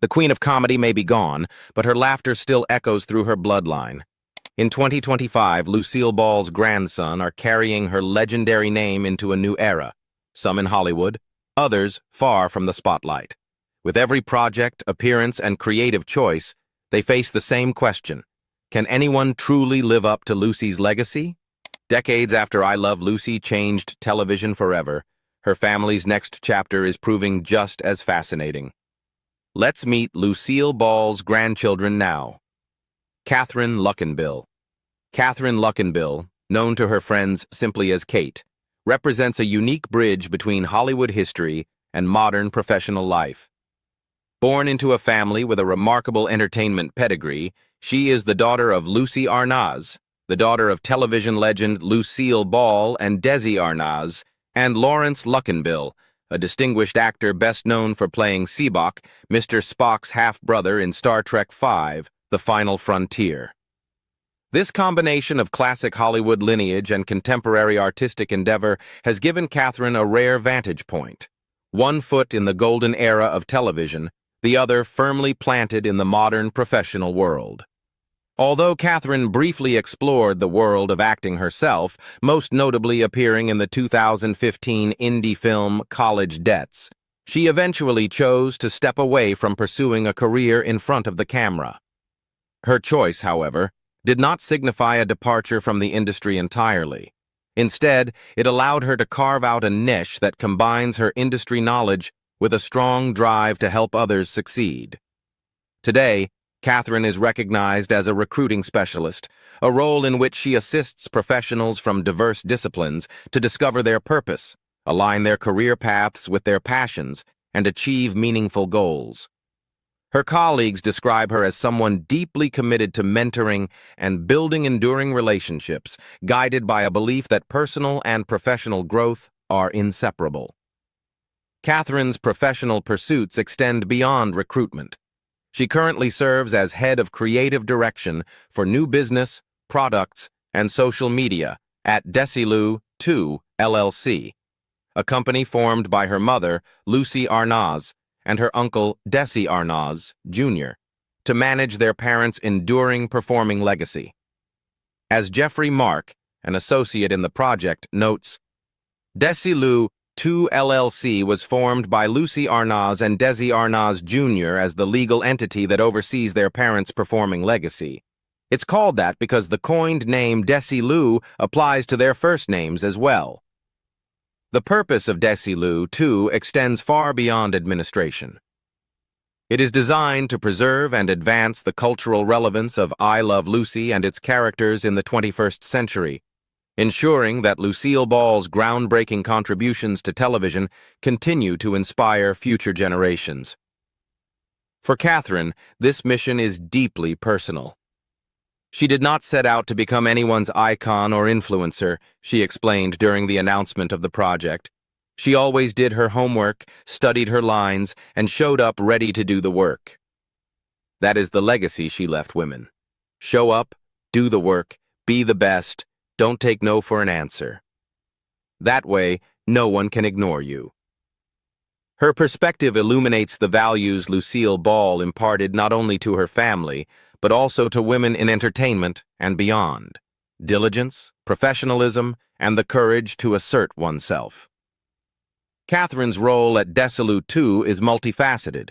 The queen of comedy may be gone, but her laughter still echoes through her bloodline. In 2025, Lucille Ball's grandson are carrying her legendary name into a new era, some in Hollywood, others far from the spotlight. With every project, appearance, and creative choice, they face the same question. Can anyone truly live up to Lucy's legacy? Decades after I Love Lucy changed television forever, her family's next chapter is proving just as fascinating. Let's meet Lucille Ball's grandchildren now. Catherine Luckenbill. Catherine Luckenbill, known to her friends simply as Kate, represents a unique bridge between Hollywood history and modern professional life. Born into a family with a remarkable entertainment pedigree, she is the daughter of Lucy Arnaz, the daughter of television legend Lucille Ball and Desi Arnaz, and Lawrence Luckenbill, a distinguished actor best known for playing Seabock, Mr. Spock's half-brother in Star Trek V, The Final Frontier. This combination of classic Hollywood lineage and contemporary artistic endeavor has given Catherine a rare vantage point. One foot in the golden era of television, the other firmly planted in the modern professional world. Although Catherine briefly explored the world of acting herself, most notably appearing in the 2015 indie film College Debts, she eventually chose to step away from pursuing a career in front of the camera. Her choice, however, did not signify a departure from the industry entirely. Instead, it allowed her to carve out a niche that combines her industry knowledge with a strong drive to help others succeed. Today, Catherine is recognized as a recruiting specialist, a role in which she assists professionals from diverse disciplines to discover their purpose, align their career paths with their passions, and achieve meaningful goals. Her colleagues describe her as someone deeply committed to mentoring and building enduring relationships, guided by a belief that personal and professional growth are inseparable. Catherine's professional pursuits extend beyond recruitment. She currently serves as head of creative direction for new business, products, and social media at Desilu 2 LLC, a company formed by her mother, Lucy Arnaz, and her uncle, Desi Arnaz, Jr., to manage their parents' enduring performing legacy. As Jeffrey Mark, an associate in the project, notes, Desilu 2 LLC was formed by Lucy Arnaz and Desi Arnaz Jr. as the legal entity that oversees their parents' performing legacy. It's called that because the coined name Desilu applies to their first names as well. The purpose of Desilu, too, extends far beyond administration. It is designed to preserve and advance the cultural relevance of I Love Lucy and its characters in the 21st century, ensuring that Lucille Ball's groundbreaking contributions to television continue to inspire future generations. For Catherine, this mission is deeply personal. She did not set out to become anyone's icon or influencer, she explained during the announcement of the project. She always did her homework, studied her lines, and showed up ready to do the work. That is the legacy she left women. Show up, do the work, be the best, don't take no for an answer. That way, no one can ignore you. Her perspective illuminates the values Lucille Ball imparted not only to her family, but also to women in entertainment and beyond: diligence, professionalism, and the courage to assert oneself. Catherine's role at Desilu 2 is multifaceted.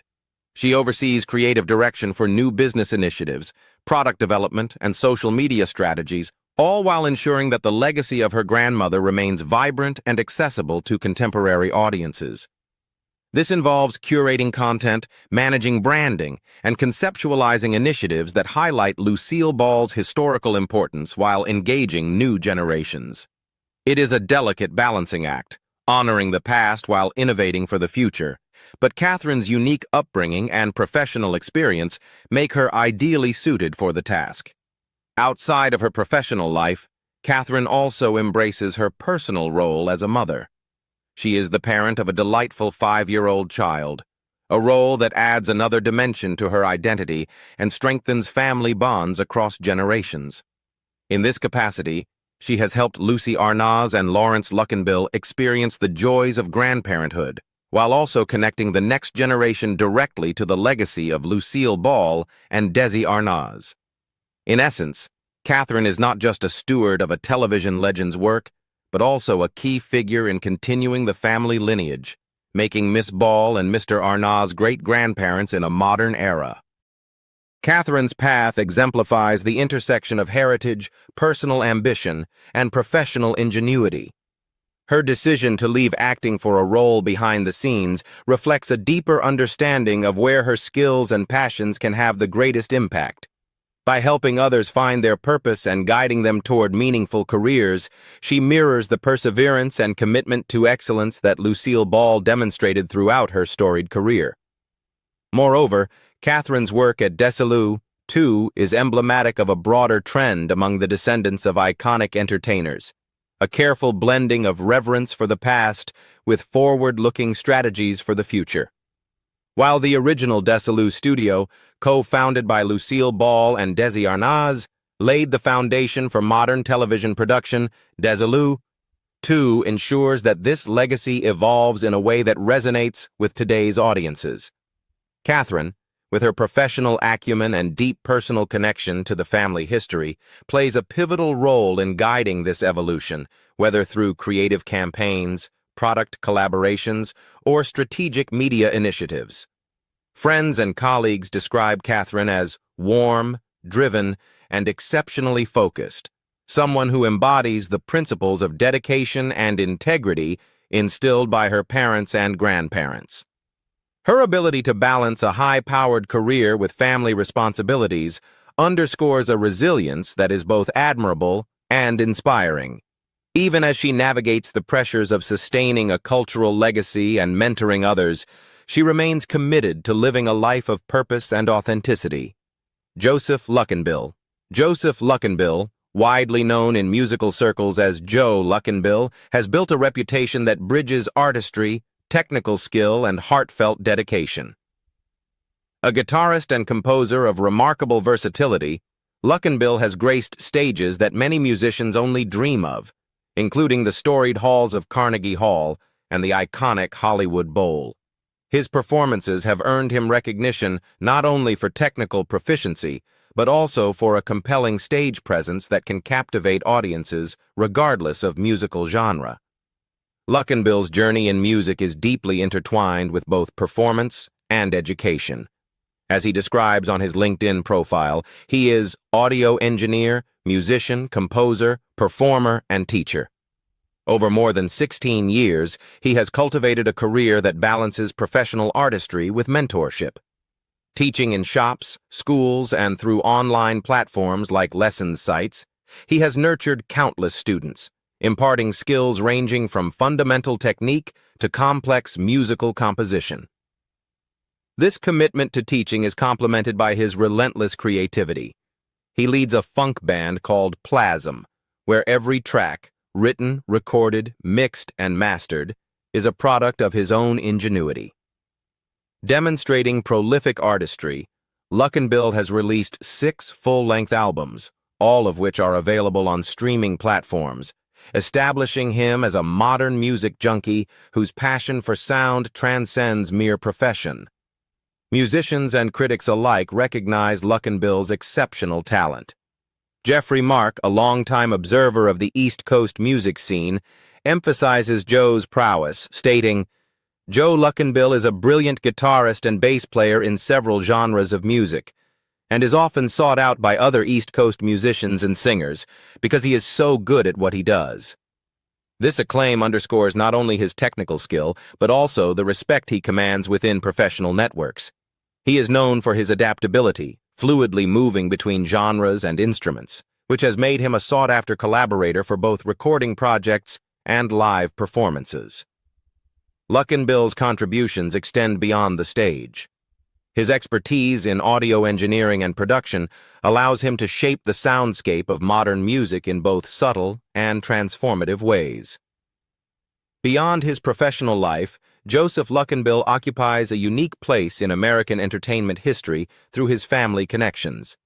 She oversees creative direction for new business initiatives, product development, and social media strategies, all while ensuring that the legacy of her grandmother remains vibrant and accessible to contemporary audiences. This involves curating content, managing branding, and conceptualizing initiatives that highlight Lucille Ball's historical importance while engaging new generations. It is a delicate balancing act, honoring the past while innovating for the future, but Catherine's unique upbringing and professional experience make her ideally suited for the task. Outside of her professional life, Catherine also embraces her personal role as a mother. She is the parent of a delightful 5-year-old child, a role that adds another dimension to her identity and strengthens family bonds across generations. In this capacity, she has helped Lucy Arnaz and Lawrence Luckenbill experience the joys of grandparenthood, while also connecting the next generation directly to the legacy of Lucille Ball and Desi Arnaz. In essence, Catherine is not just a steward of a television legend's work, but also a key figure in continuing the family lineage, making Miss Ball and Mr. Arnaz great-grandparents in a modern era. Catherine's path exemplifies the intersection of heritage, personal ambition, and professional ingenuity. Her decision to leave acting for a role behind the scenes reflects a deeper understanding of where her skills and passions can have the greatest impact. By helping others find their purpose and guiding them toward meaningful careers, she mirrors the perseverance and commitment to excellence that Lucille Ball demonstrated throughout her storied career. Moreover, Catherine's work at Desilu, too, is emblematic of a broader trend among the descendants of iconic entertainers, a careful blending of reverence for the past with forward-looking strategies for the future. While the original Desilu studio, co-founded by Lucille Ball and Desi Arnaz, laid the foundation for modern television production, Desilu, too, ensures that this legacy evolves in a way that resonates with today's audiences. Catherine, with her professional acumen and deep personal connection to the family history, plays a pivotal role in guiding this evolution, whether through creative campaigns, product collaborations, or strategic media initiatives. Friends and colleagues describe Catherine as warm, driven, and exceptionally focused, someone who embodies the principles of dedication and integrity instilled by her parents and grandparents. Her ability to balance a high-powered career with family responsibilities underscores a resilience that is both admirable and inspiring. Even as she navigates the pressures of sustaining a cultural legacy and mentoring others, she remains committed to living a life of purpose and authenticity. Joseph Luckenbill. Joseph Luckenbill, widely known in musical circles as Joe Luckenbill, has built a reputation that bridges artistry, technical skill, and heartfelt dedication. A guitarist and composer of remarkable versatility, Luckenbill has graced stages that many musicians only dream of, including the storied halls of Carnegie Hall and the iconic Hollywood Bowl. His performances have earned him recognition not only for technical proficiency, but also for a compelling stage presence that can captivate audiences regardless of musical genre. Luckenbill's journey in music is deeply intertwined with both performance and education. As he describes on his LinkedIn profile, he is audio engineer, musician, composer, performer, and teacher. Over more than 16 years, he has cultivated a career that balances professional artistry with mentorship. Teaching in shops, schools, and through online platforms like lessons sites, he has nurtured countless students, imparting skills ranging from fundamental technique to complex musical composition. This commitment to teaching is complemented by his relentless creativity. He leads a funk band called Plasm, where every track, written, recorded, mixed, and mastered, is a product of his own ingenuity. Demonstrating prolific artistry, Luckenbill has released 6 full-length albums, all of which are available on streaming platforms, establishing him as a modern music junkie whose passion for sound transcends mere profession. Musicians and critics alike recognize Luckenbill's exceptional talent. Jeffrey Mark, a longtime observer of the East Coast music scene, emphasizes Joe's prowess, stating, "Joe Luckenbill is a brilliant guitarist and bass player in several genres of music, and is often sought out by other East Coast musicians and singers because he is so good at what he does." This acclaim underscores not only his technical skill, but also the respect he commands within professional networks. He is known for his adaptability, fluidly moving between genres and instruments, which has made him a sought-after collaborator for both recording projects and live performances. Luckenbill's contributions extend beyond the stage. His expertise in audio engineering and production allows him to shape the soundscape of modern music in both subtle and transformative ways. Beyond his professional life, Joseph Luckenbill occupies a unique place in American entertainment history through his family connections.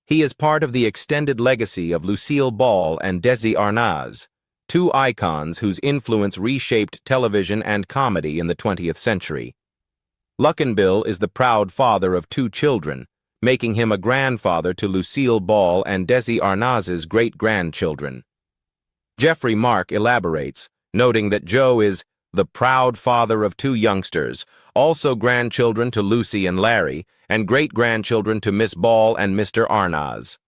He is part of the extended legacy of Lucille Ball and Desi Arnaz, two icons whose influence reshaped television and comedy in the 20th century. Luckinbill is the proud father of two children, making him a grandfather to Lucille Ball and Desi Arnaz's great-grandchildren. Jeffrey Mark elaborates, noting that Joe is the proud father of two youngsters, also grandchildren to Lucy and Larry, and great-grandchildren to Miss Ball and Mr. Arnaz.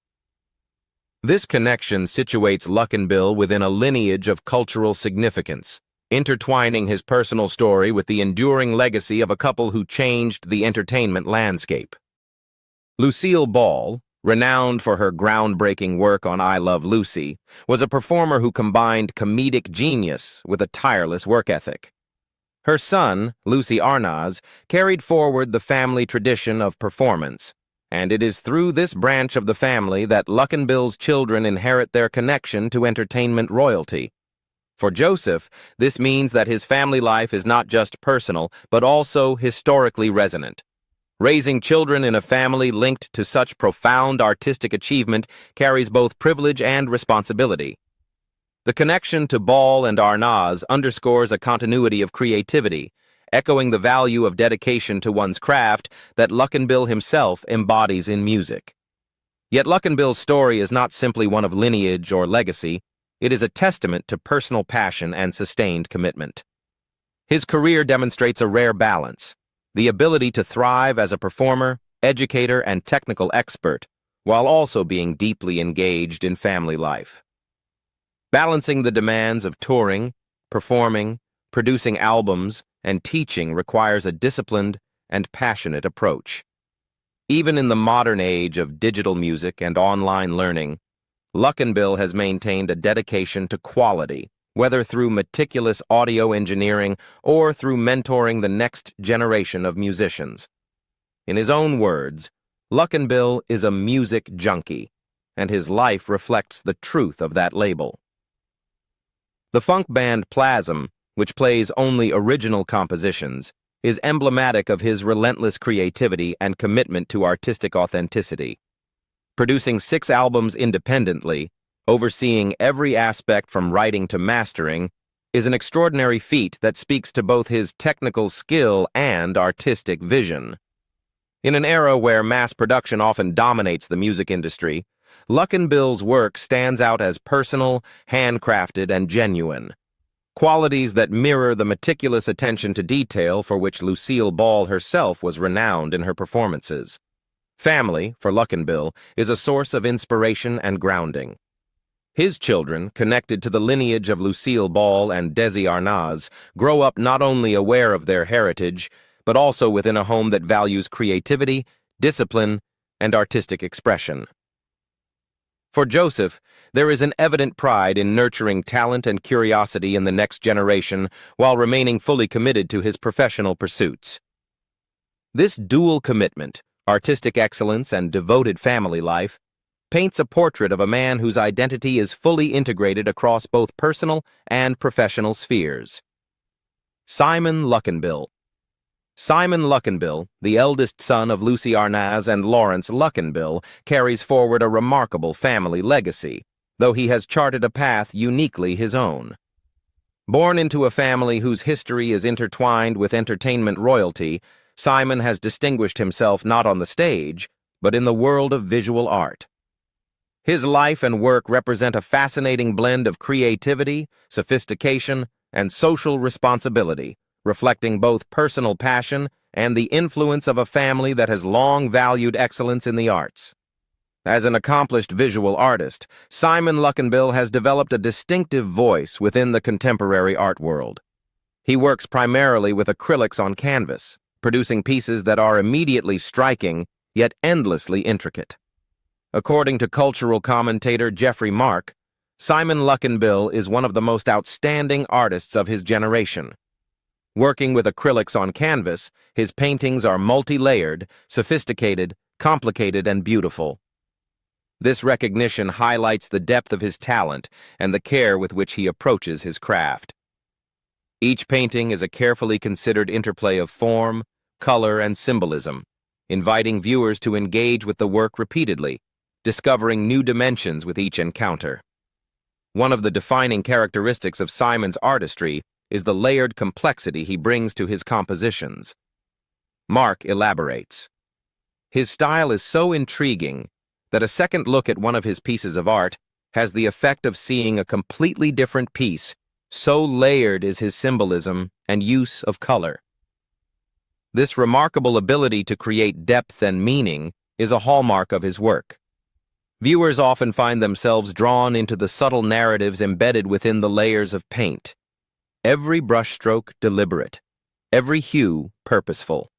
This connection situates Luckinbill within a lineage of cultural significance, intertwining his personal story with the enduring legacy of a couple who changed the entertainment landscape. Lucille Ball, renowned for her groundbreaking work on I Love Lucy, was a performer who combined comedic genius with a tireless work ethic. Her son, Lucy Arnaz, carried forward the family tradition of performance, and it is through this branch of the family that Luckinbill's children inherit their connection to entertainment royalty. For Joseph, this means that his family life is not just personal, but also historically resonant. Raising children in a family linked to such profound artistic achievement carries both privilege and responsibility. The connection to Ball and Arnaz underscores a continuity of creativity, echoing the value of dedication to one's craft that Luckinbill himself embodies in music. Yet Luckinbill's story is not simply one of lineage or legacy, it is a testament to personal passion and sustained commitment. His career demonstrates a rare balance, the ability to thrive as a performer, educator, and technical expert, while also being deeply engaged in family life. Balancing the demands of touring, performing, producing albums, and teaching requires a disciplined and passionate approach. Even in the modern age of digital music and online learning, Luckinbill has maintained a dedication to quality, whether through meticulous audio engineering or through mentoring the next generation of musicians. In his own words, Luckinbill is a music junkie, and his life reflects the truth of that label. The funk band Plasm, which plays only original compositions, is emblematic of his relentless creativity and commitment to artistic authenticity. Producing 6 albums independently, overseeing every aspect from writing to mastering, is an extraordinary feat that speaks to both his technical skill and artistic vision. In an era where mass production often dominates the music industry, Luckinbill's work stands out as personal, handcrafted, and genuine. Qualities that mirror the meticulous attention to detail for which Lucille Ball herself was renowned in her performances. Family, for Luckinbill, is a source of inspiration and grounding. His children, connected to the lineage of Lucille Ball and Desi Arnaz, grow up not only aware of their heritage, but also within a home that values creativity, discipline, and artistic expression. For Joseph, there is an evident pride in nurturing talent and curiosity in the next generation while remaining fully committed to his professional pursuits. This dual commitment, artistic excellence and devoted family life, paints a portrait of a man whose identity is fully integrated across both personal and professional spheres. Simon Luckinbill. Simon Luckinbill, the eldest son of Lucy Arnaz and Lawrence Luckinbill, carries forward a remarkable family legacy, though he has charted a path uniquely his own. Born into a family whose history is intertwined with entertainment royalty, Simon has distinguished himself not on the stage, but in the world of visual art. His life and work represent a fascinating blend of creativity, sophistication, and social responsibility, reflecting both personal passion and the influence of a family that has long valued excellence in the arts. As an accomplished visual artist, Simon Luckinbill has developed a distinctive voice within the contemporary art world. He works primarily with acrylics on canvas, producing pieces that are immediately striking, yet endlessly intricate. According to cultural commentator Jeffrey Mark, Simon Luckinbill is one of the most outstanding artists of his generation. Working with acrylics on canvas, his paintings are multi-layered, sophisticated, complicated, and beautiful. This recognition highlights the depth of his talent and the care with which he approaches his craft. Each painting is a carefully considered interplay of form, color, and symbolism, inviting viewers to engage with the work repeatedly, discovering new dimensions with each encounter. One of the defining characteristics of Simon's artistry is the layered complexity he brings to his compositions. Mark elaborates. His style is so intriguing that a second look at one of his pieces of art has the effect of seeing a completely different piece, so layered is his symbolism and use of color. This remarkable ability to create depth and meaning is a hallmark of his work. Viewers often find themselves drawn into the subtle narratives embedded within the layers of paint. Every brushstroke deliberate, every hue purposeful.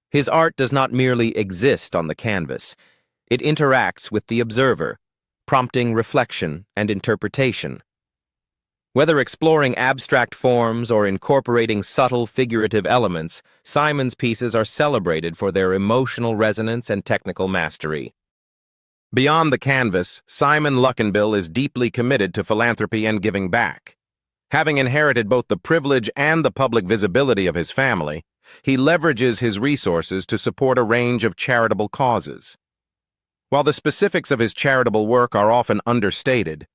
His art does not merely exist on the canvas. It interacts with the observer, prompting reflection and interpretation. Whether exploring abstract forms or incorporating subtle figurative elements, Simon's pieces are celebrated for their emotional resonance and technical mastery. Beyond the canvas, Simon Luckenbill is deeply committed to philanthropy and giving back. Having inherited both the privilege and the public visibility of his family, he leverages his resources to support a range of charitable causes. While the specifics of his charitable work are often understated,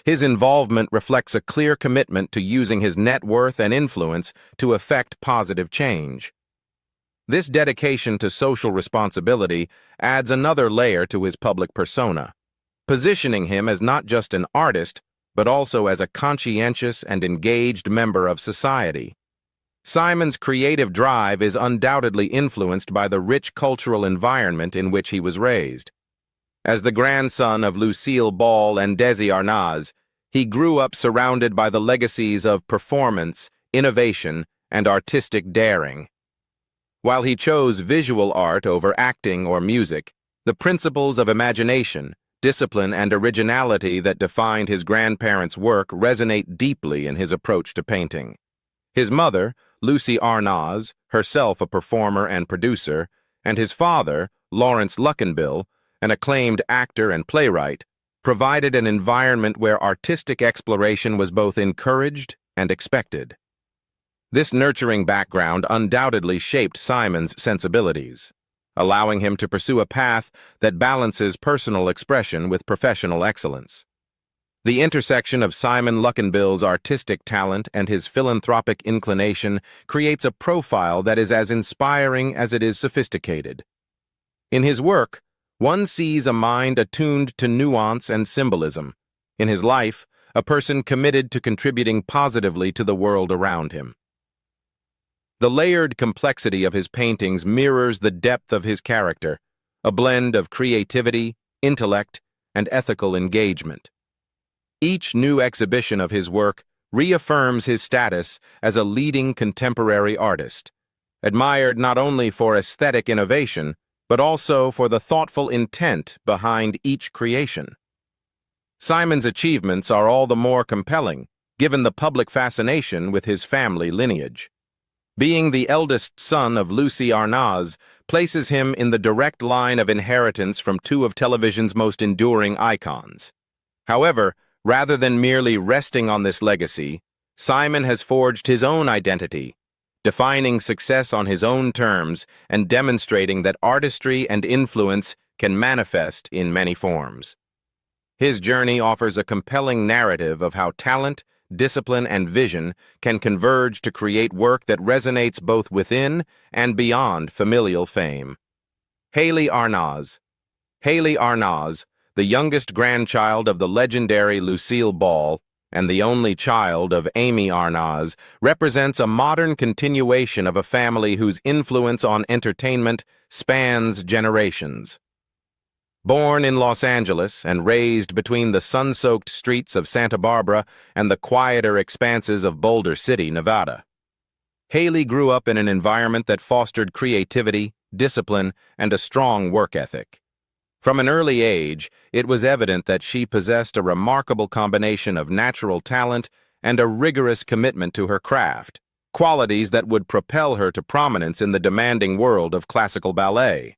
his involvement reflects a clear commitment to using his net worth and influence to effect positive change. This dedication to social responsibility adds another layer to his public persona, positioning him as not just an artist, but also as a conscientious and engaged member of society. Simon's creative drive is undoubtedly influenced by the rich cultural environment in which he was raised. As the grandson of Lucille Ball and Desi Arnaz, he grew up surrounded by the legacies of performance, innovation, and artistic daring. While he chose visual art over acting or music, the principles of imagination, discipline, and originality that defined his grandparents' work resonate deeply in his approach to painting. His mother, Lucy Arnaz, herself a performer and producer, and his father, Lawrence Luckenbill, an acclaimed actor and playwright, provided an environment where artistic exploration was both encouraged and expected. This nurturing background undoubtedly shaped Simon's sensibilities, allowing him to pursue a path that balances personal expression with professional excellence. The intersection of Simon Luckenbill's artistic talent and his philanthropic inclination creates a profile that is as inspiring as it is sophisticated. In his work, one sees a mind attuned to nuance and symbolism. In his life, a person committed to contributing positively to the world around him. The layered complexity of his paintings mirrors the depth of his character, a blend of creativity, intellect, and ethical engagement. Each new exhibition of his work reaffirms his status as a leading contemporary artist, admired not only for aesthetic innovation, but also for the thoughtful intent behind each creation. Simon's achievements are all the more compelling, given the public fascination with his family lineage. Being the eldest son of Lucy Arnaz places him in the direct line of inheritance from two of television's most enduring icons. However, rather than merely resting on this legacy, Simon has forged his own identity, defining success on his own terms and demonstrating that artistry and influence can manifest in many forms. His journey offers a compelling narrative of how talent, discipline, and vision can converge to create work that resonates both within and beyond familial fame. Haley Arnaz. Haley Arnaz, the youngest grandchild of the legendary Lucille Ball and the only child of Amy Arnaz, represents a modern continuation of a family whose influence on entertainment spans generations. Born in Los Angeles and raised between the sun-soaked streets of Santa Barbara and the quieter expanses of Boulder City, Nevada, Haley grew up in an environment that fostered creativity, discipline, and a strong work ethic. From an early age, it was evident that she possessed a remarkable combination of natural talent and a rigorous commitment to her craft, qualities that would propel her to prominence in the demanding world of classical ballet.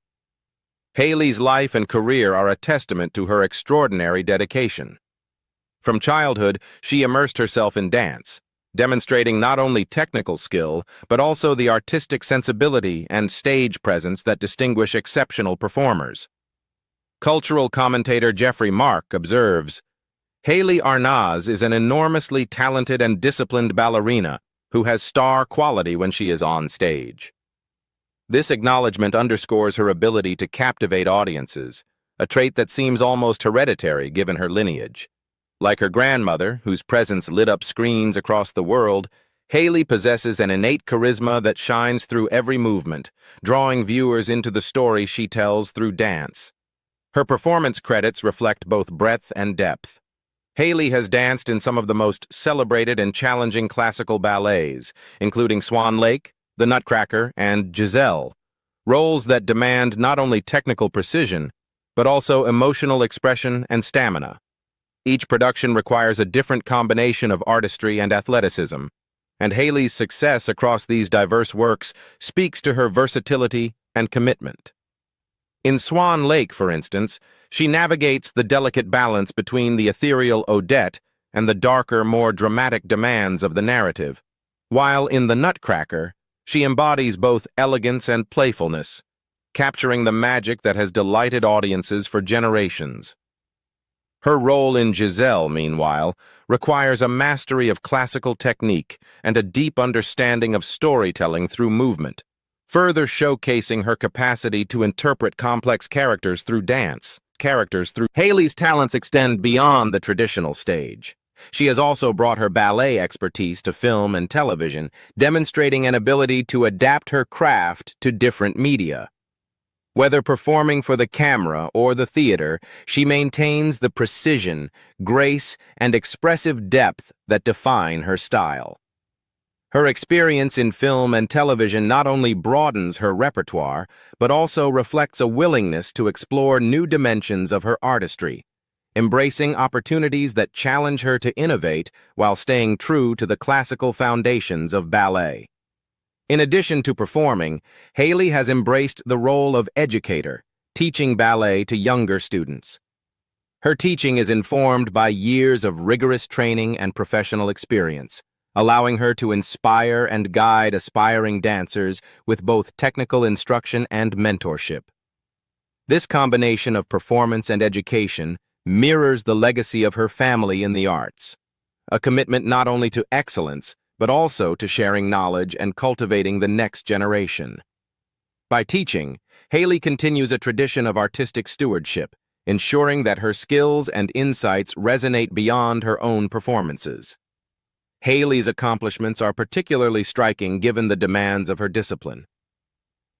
Haley's life and career are a testament to her extraordinary dedication. From childhood, she immersed herself in dance, demonstrating not only technical skill, but also the artistic sensibility and stage presence that distinguish exceptional performers. Cultural commentator Jeffrey Mark observes, Haley Arnaz is an enormously talented and disciplined ballerina who has star quality when she is on stage. This acknowledgement underscores her ability to captivate audiences, a trait that seems almost hereditary given her lineage. Like her grandmother, whose presence lit up screens across the world, Haley possesses an innate charisma that shines through every movement, drawing viewers into the story she tells through dance. Her performance credits reflect both breadth and depth. Haley has danced in some of the most celebrated and challenging classical ballets, including Swan Lake, The Nutcracker, and Giselle, roles that demand not only technical precision, but also emotional expression and stamina. Each production requires a different combination of artistry and athleticism, and Haley's success across these diverse works speaks to her versatility and commitment. In Swan Lake, for instance, she navigates the delicate balance between the ethereal Odette and the darker, more dramatic demands of the narrative, while in The Nutcracker, she embodies both elegance and playfulness, capturing the magic that has delighted audiences for generations. Her role in Giselle, meanwhile, requires a mastery of classical technique and a deep understanding of storytelling through movement, further showcasing her capacity to interpret complex characters through dance. Haley's talents extend beyond the traditional stage. She has also brought her ballet expertise to film and television, demonstrating an ability to adapt her craft to different media. Whether performing for the camera or the theater, she maintains the precision, grace, and expressive depth that define her style. Her experience in film and television not only broadens her repertoire, but also reflects a willingness to explore new dimensions of her artistry, embracing opportunities that challenge her to innovate while staying true to the classical foundations of ballet. In addition to performing, Haley has embraced the role of educator, teaching ballet to younger students. Her teaching is informed by years of rigorous training and professional experience, allowing her to inspire and guide aspiring dancers with both technical instruction and mentorship. This combination of performance and education mirrors the legacy of her family in the arts, a commitment not only to excellence, but also to sharing knowledge and cultivating the next generation. By teaching, Haley continues a tradition of artistic stewardship, ensuring that her skills and insights resonate beyond her own performances. Haley's accomplishments are particularly striking given the demands of her discipline.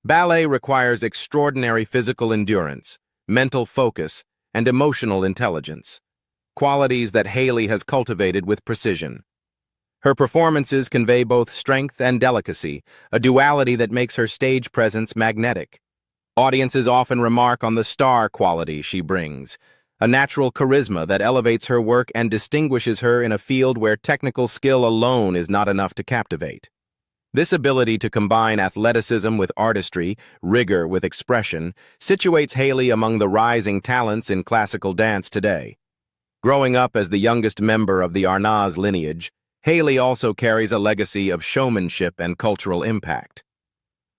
Ballet requires extraordinary physical endurance, mental focus, and emotional intelligence, qualities that Haley has cultivated with precision. Her performances convey both strength and delicacy, a duality that makes her stage presence magnetic. Audiences often remark on the star quality she brings, a natural charisma that elevates her work and distinguishes her in a field where technical skill alone is not enough to captivate. This ability to combine athleticism with artistry, rigor with expression, situates Haley among the rising talents in classical dance today. Growing up as the youngest member of the Arnaz lineage, Haley also carries a legacy of showmanship and cultural impact.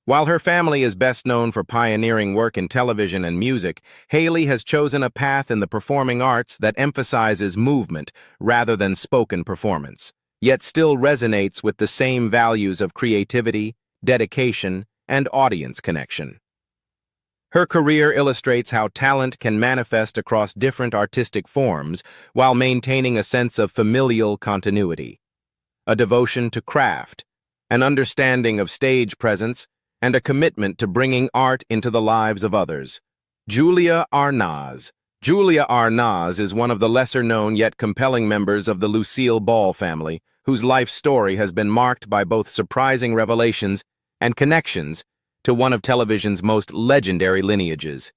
While her family is best known for pioneering work in television and music, Haley has chosen a path in the performing arts that emphasizes movement rather than spoken performance, yet still resonates with the same values of creativity, dedication, and audience connection. Her career illustrates how talent can manifest across different artistic forms while maintaining a sense of familial continuity, a devotion to craft, an understanding of stage presence, and a commitment to bringing art into the lives of others. Julia Arnaz. Julia Arnaz is one of the lesser-known yet compelling members of the Lucille Ball family, whose life story has been marked by both surprising revelations and connections to one of television's most legendary lineages.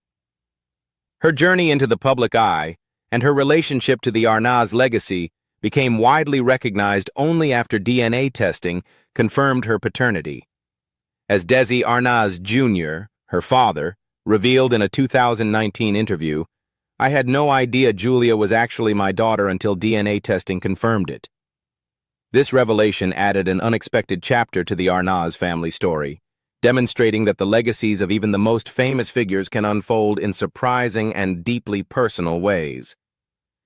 Her journey into the public eye and her relationship to the Arnaz legacy became widely recognized only after DNA testing confirmed her paternity. As Desi Arnaz Jr., her father, revealed in a 2019 interview, "I had no idea Julia was actually my daughter until DNA testing confirmed it." This revelation added an unexpected chapter to the Arnaz family story, demonstrating that the legacies of even the most famous figures can unfold in surprising and deeply personal ways.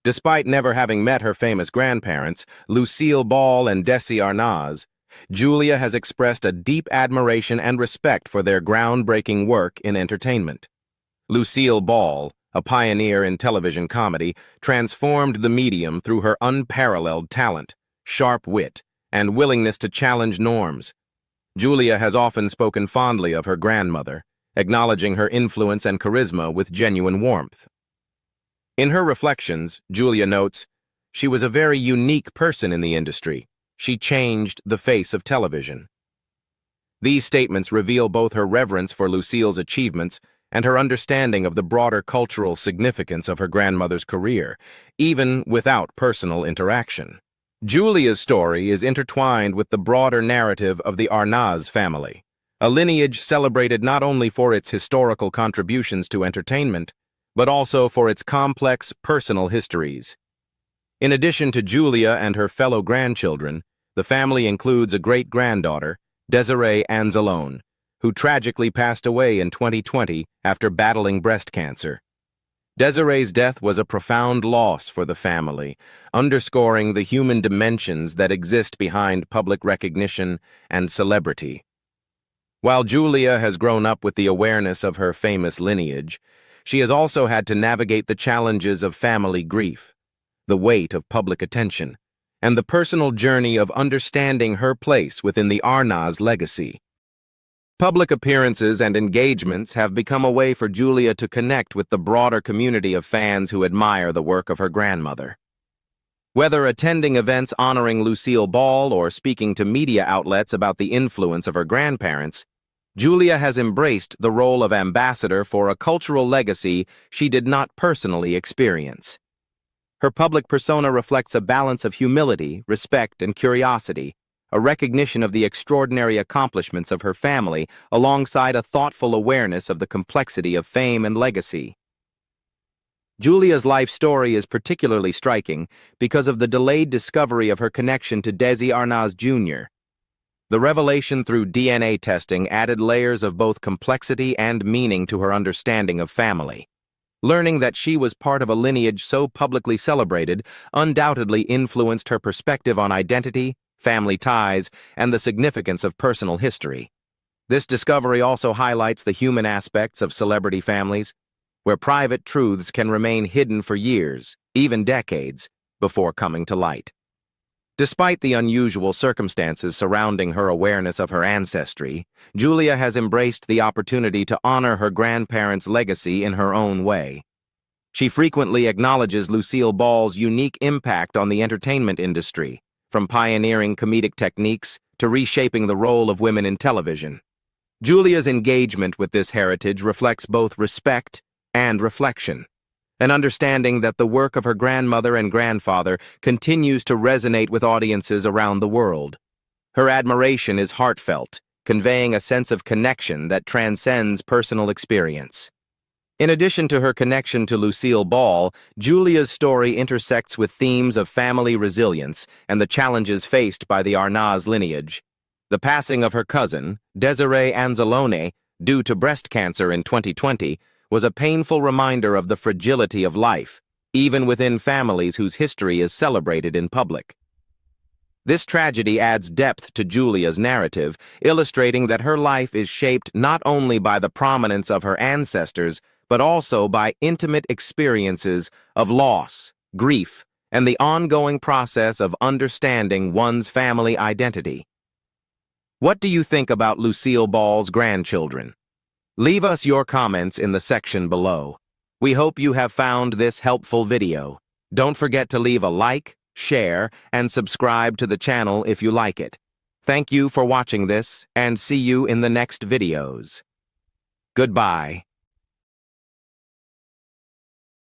Despite never having met her famous grandparents, Lucille Ball and Desi Arnaz, Julia has expressed a deep admiration and respect for their groundbreaking work in entertainment. Lucille Ball, a pioneer in television comedy, transformed the medium through her unparalleled talent, sharp wit, and willingness to challenge norms. Julia has often spoken fondly of her grandmother, acknowledging her influence and charisma with genuine warmth. In her reflections, Julia notes, "She was a very unique person in the industry. She changed the face of television." These statements reveal both her reverence for Lucille's achievements and her understanding of the broader cultural significance of her grandmother's career, even without personal interaction. Julia's story is intertwined with the broader narrative of the Arnaz family, a lineage celebrated not only for its historical contributions to entertainment, but also for its complex personal histories. In addition to Julia and her fellow grandchildren, the family includes a great-granddaughter, Desiree Anzalone, who tragically passed away in 2020 after battling breast cancer. Desiree's death was a profound loss for the family, underscoring the human dimensions that exist behind public recognition and celebrity. While Julia has grown up with the awareness of her famous lineage, she has also had to navigate the challenges of family grief, the weight of public attention, and the personal journey of understanding her place within the Arnaz legacy. Public appearances and engagements have become a way for Julia to connect with the broader community of fans who admire the work of her grandmother. Whether attending events honoring Lucille Ball or speaking to media outlets about the influence of her grandparents, Julia has embraced the role of ambassador for a cultural legacy she did not personally experience. Her public persona reflects a balance of humility, respect, and curiosity, a recognition of the extraordinary accomplishments of her family alongside a thoughtful awareness of the complexity of fame and legacy. Julia's life story is particularly striking because of the delayed discovery of her connection to Desi Arnaz Jr. The revelation through DNA testing added layers of both complexity and meaning to her understanding of family. Learning that she was part of a lineage so publicly celebrated undoubtedly influenced her perspective on identity, family ties, and the significance of personal history. This discovery also highlights the human aspects of celebrity families, where private truths can remain hidden for years, even decades, before coming to light. Despite the unusual circumstances surrounding her awareness of her ancestry, Julia has embraced the opportunity to honor her grandparents' legacy in her own way. She frequently acknowledges Lucille Ball's unique impact on the entertainment industry, from pioneering comedic techniques to reshaping the role of women in television. Julia's engagement with this heritage reflects both respect and reflection, an understanding that the work of her grandmother and grandfather continues to resonate with audiences around the world. Her admiration is heartfelt, conveying a sense of connection that transcends personal experience. In addition to her connection to Lucille Ball, Julia's story intersects with themes of family resilience and the challenges faced by the Arnaz lineage. The passing of her cousin, Desiree Anzalone, due to breast cancer in 2020, was a painful reminder of the fragility of life, even within families whose history is celebrated in public. This tragedy adds depth to Julia's narrative, illustrating that her life is shaped not only by the prominence of her ancestors, but also by intimate experiences of loss, grief, and the ongoing process of understanding one's family identity. What do you think about Lucille Ball's grandchildren? Leave us your comments in the section below. We hope you have found this helpful video. Don't forget to leave a like, share, and subscribe to the channel if you like it. Thank you for watching this, and see you in the next videos. Goodbye.